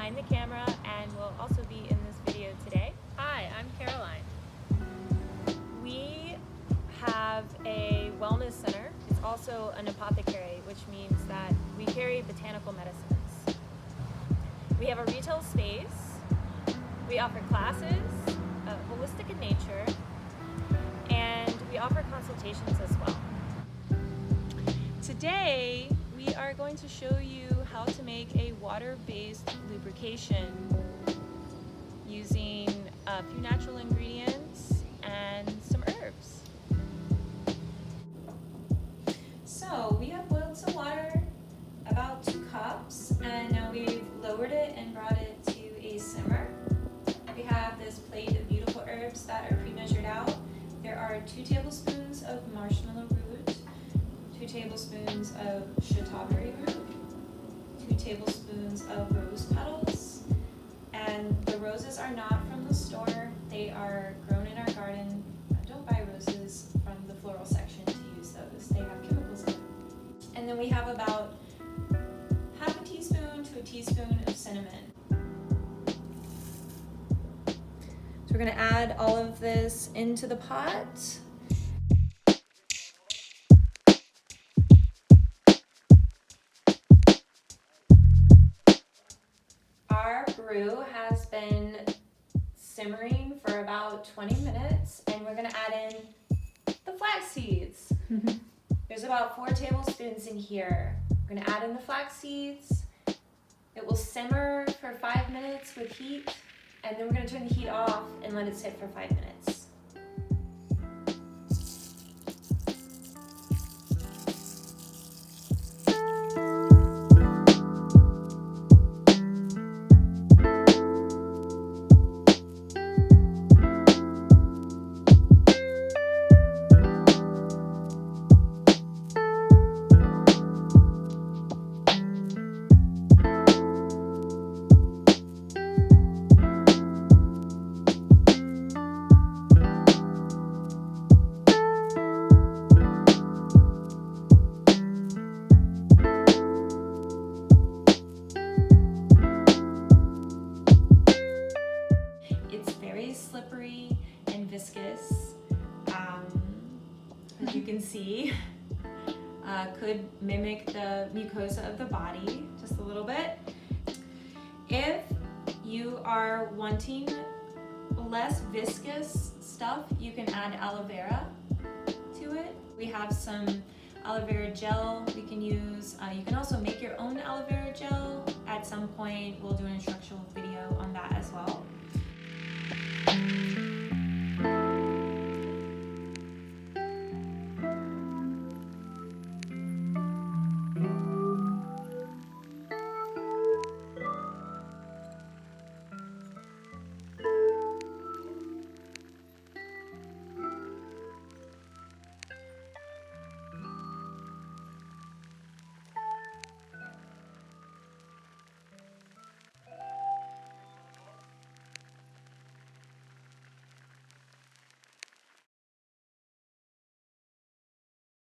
behind the camera and will also be in this video today. Hi, I'm Caroline. We have a wellness center. It's also an apothecary, which means that we carry botanical medicines. We have a retail space. We offer classes, holistic in nature, and we offer consultations as well. Today, we are going to show you how to make a water-based lubrication using a few natural ingredients and some herbs. So we have boiled some water, about 2 cups, and now we've lowered it and brought it to a simmer. We have this plate of beautiful herbs that are pre-measured out. There are 2 tablespoons of marshmallow root, 2 tablespoons of shatavari root, 2 tablespoons of rose petals, and the roses are not from the store. They are grown in our garden. Don't buy roses from the floral section to use those. They have chemicals in them. And then we have about half a teaspoon to a teaspoon of cinnamon. So we're going to add all of this into the pot. Our brew has been simmering for about 20 minutes, and we're going to add in the flax seeds. There's about 4 tablespoons in here. We're going to add in the flax seeds. It will simmer for 5 minutes with heat, and then we're going to turn the heat off and let it sit for 5 minutes. Slippery and viscous, as you can see, could mimic the mucosa of the body just a little bit. If you are wanting less viscous stuff, you can add aloe vera to it. We have some aloe vera gel we can use. You can also make your own aloe vera gel. At some point, we'll do an instructional video on that as well.